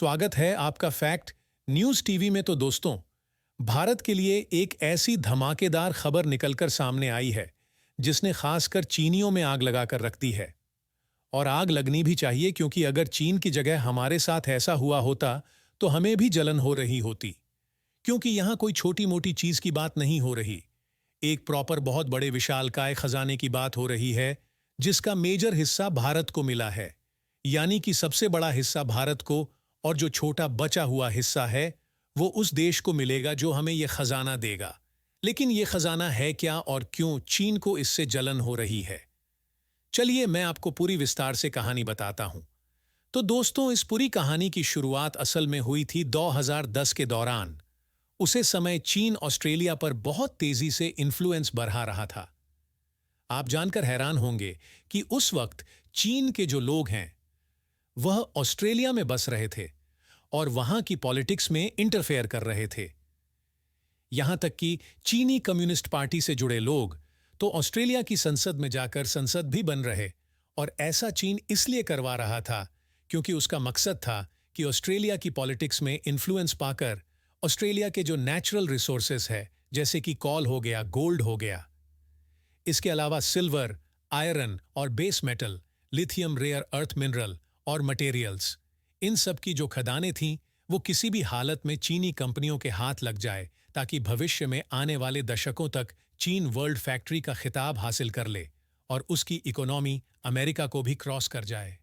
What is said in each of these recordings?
स्वागत है आपका फैक्ट न्यूज टीवी में। तो दोस्तों, भारत के लिए एक ऐसी धमाकेदार खबर निकलकर सामने आई है जिसने खासकर चीनियों में आग लगाकर रख दी है। और आग लगनी भी चाहिए, क्योंकि अगर चीन की जगह हमारे साथ ऐसा हुआ होता तो हमें भी जलन हो रही होती। क्योंकि यहां कोई छोटी मोटी चीज की बात नहीं हो रही, एक प्रॉपर बहुत बड़े विशालकाय खजाने की बात हो रही है जिसका मेजर हिस्सा भारत को मिला है। यानी कि सबसे बड़ा हिस्सा भारत को, और जो छोटा बचा हुआ हिस्सा है वो उस देश को मिलेगा जो हमें यह खजाना देगा। लेकिन यह खजाना है क्या और क्यों चीन को इससे जलन हो रही है? चलिए मैं आपको पूरी विस्तार से कहानी बताता हूं। तो दोस्तों, इस पूरी कहानी की शुरुआत असल में हुई थी 2010 के दौरान। उसे समय चीन ऑस्ट्रेलिया पर बहुत तेजी से इन्फ्लुएंस बढ़ा रहा था। आप जानकर हैरान होंगे कि उस वक्त चीन के जो लोग हैं वह ऑस्ट्रेलिया में बस रहे थे और वहां की पॉलिटिक्स में इंटरफेयर कर रहे थे। यहां तक कि चीनी कम्युनिस्ट पार्टी से जुड़े लोग तो ऑस्ट्रेलिया की संसद में जाकर संसद भी बन रहे। और ऐसा चीन इसलिए करवा रहा था क्योंकि उसका मकसद था कि ऑस्ट्रेलिया की पॉलिटिक्स में इन्फ्लुएंस पाकर ऑस्ट्रेलिया के जो नेचुरल रिसोर्सेस है, जैसे कि कॉल हो गया, गोल्ड हो गया, इसके अलावा सिल्वर, आयरन और base metal, lithium, rare earth mineral और मटेरियल्स, इन सब की जो खदानें थीं वो किसी भी हालत में चीनी कंपनियों के हाथ लग जाए, ताकि भविष्य में आने वाले दशकों तक चीन वर्ल्ड फैक्ट्री का खिताब हासिल कर ले और उसकी इकोनॉमी अमेरिका को भी क्रॉस कर जाए।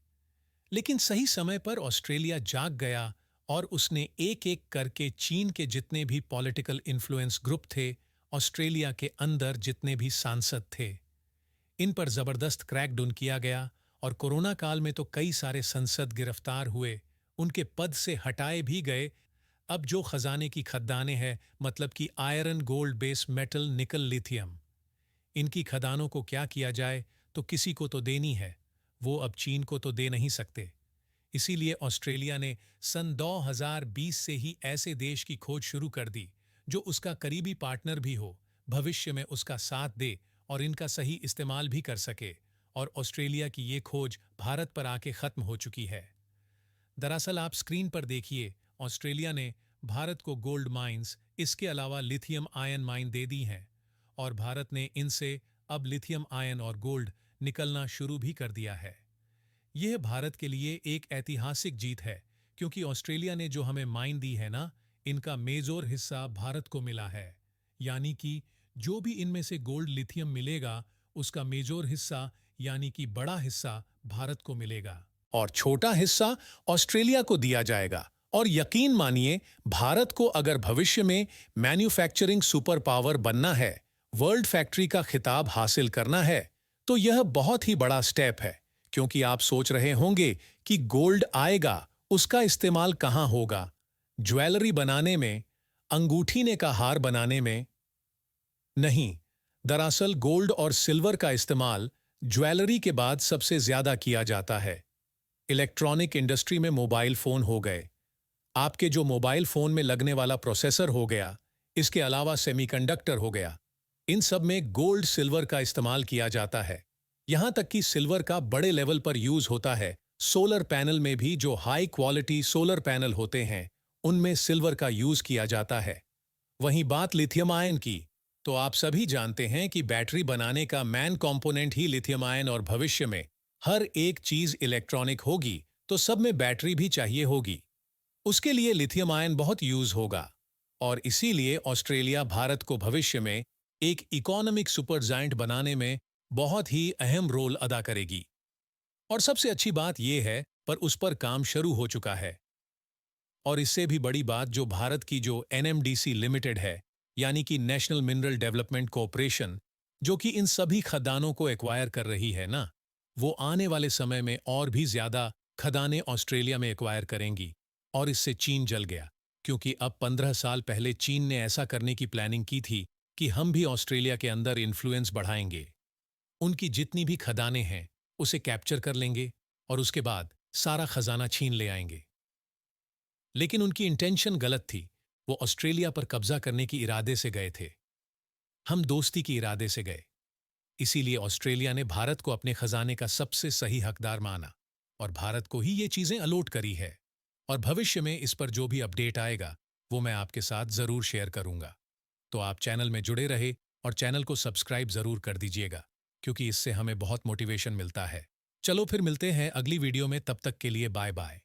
लेकिन सही समय पर ऑस्ट्रेलिया जाग गया और उसने एक एक करके चीन के जितने भी पॉलिटिकल इन्फ्लुएंस ग्रुप थे, ऑस्ट्रेलिया के अंदर जितने भी सांसद थे, इन पर जबरदस्त क्रैकडाउन किया गया। और कोरोना काल में तो कई सारे संसद गिरफ्तार हुए, उनके पद से हटाए भी गए। अब जो खजाने की खदानें हैं, मतलब कि आयरन, गोल्ड, बेस मेटल, निकल, लिथियम, इनकी खदानों को क्या किया जाए? तो किसी को तो देनी है, वो अब चीन को तो दे नहीं सकते। इसीलिए ऑस्ट्रेलिया ने सन 2020 से ही ऐसे देश की खोज शुरू कर दी जो उसका करीबी पार्टनर भी हो, भविष्य में उसका साथ दे और इनका सही इस्तेमाल भी कर सके। और ऑस्ट्रेलिया की ये खोज भारत पर आके खत्म हो चुकी है। दरअसल आप स्क्रीन पर देखिए, ऑस्ट्रेलिया ने भारत को गोल्ड माइंस, इसके अलावा लिथियम आयन माइन दे दी हैं। और भारत ने इनसे अब लिथियम आयन और गोल्ड निकलना शुरू भी कर दिया है। यह भारत के लिए एक ऐतिहासिक जीत है, क्योंकि ऑस्ट्रेलिया ने जो हमें माइन दी है ना, इनका मेजर हिस्सा भारत को मिला है। यानी कि जो भी इनमें से गोल्ड, लिथियम मिलेगा, उसका मेजर हिस्सा यानी कि बड़ा हिस्सा भारत को मिलेगा और छोटा हिस्सा ऑस्ट्रेलिया को दिया जाएगा। और यकीन मानिए, भारत को अगर भविष्य में मैन्युफैक्चरिंग सुपर पावर बनना है, वर्ल्ड फैक्ट्री का खिताब हासिल करना है, तो यह बहुत ही बड़ा स्टेप है। क्योंकि आप सोच रहे होंगे कि गोल्ड आएगा, उसका इस्तेमाल कहां होगा? ज्वेलरी बनाने में, अंगूठीने का हार बनाने में? नहीं, दरअसल गोल्ड और सिल्वर का इस्तेमाल ज्वेलरी के बाद सबसे ज्यादा किया जाता है। इलेक्ट्रॉनिक इंडस्ट्री में मोबाइल फोन हो गए, आपके जो मोबाइल फोन में लगने वाला प्रोसेसर हो गया, इसके अलावा सेमीकंडक्टर हो गया, इन सब में गोल्ड, सिल्वर का इस्तेमाल किया जाता है। यहां तक कि सिल्वर का बड़े लेवल पर यूज होता है। सोलर पैनल में भी जो हाई क्वालिटी सोलर पैनल होते हैं, उनमें सिल्वर का यूज किया जाता है। वहीं बात लिथियम आयन की, तो आप सभी जानते हैं कि बैटरी बनाने का मेन कंपोनेंट ही लिथियम आयन, और भविष्य में हर एक चीज इलेक्ट्रॉनिक होगी तो सब में बैटरी भी चाहिए होगी। उसके लिए लिथियम आयन बहुत यूज होगा। और इसीलिए ऑस्ट्रेलिया भारत को भविष्य में एक इकोनॉमिक सुपर जायंट बनाने में बहुत ही अहम रोल अदा करेगी। और सबसे अच्छी बात यह है, पर उस पर काम शुरू हो चुका है। और इससे भी बड़ी बात, जो भारत की जो एनएमडीसी लिमिटेड है, यानी कि नेशनल मिनरल डेवलपमेंट कॉरपोरेशन, जो कि इन सभी खदानों को एक्वायर कर रही है ना, वो आने वाले समय में और भी ज्यादा खदानें ऑस्ट्रेलिया में एक्वायर करेंगी। और इससे चीन जल गया, क्योंकि अब 15 साल पहले चीन ने ऐसा करने की प्लानिंग की थी कि हम भी ऑस्ट्रेलिया के अंदर इन्फ्लुएंस बढ़ाएंगे, उनकी जितनी भी खदानें हैं उसे कैप्चर कर लेंगे और उसके बाद सारा खजाना छीन ले आएंगे। लेकिन उनकी इंटेंशन गलत थी। वो ऑस्ट्रेलिया पर कब्जा करने की इरादे से गए थे, हम दोस्ती की इरादे से गए। इसीलिए ऑस्ट्रेलिया ने भारत को अपने खजाने का सबसे सही हकदार माना और भारत को ही ये चीजें अलॉट करी है। और भविष्य में इस पर जो भी अपडेट आएगा वो मैं आपके साथ ज़रूर शेयर करूंगा। तो आप चैनल में जुड़े रहे और चैनल को सब्सक्राइब ज़रूर कर दीजिएगा, क्योंकि इससे हमें बहुत मोटिवेशन मिलता है। चलो फिर मिलते हैं अगली वीडियो में, तब तक के लिए बाय बाय।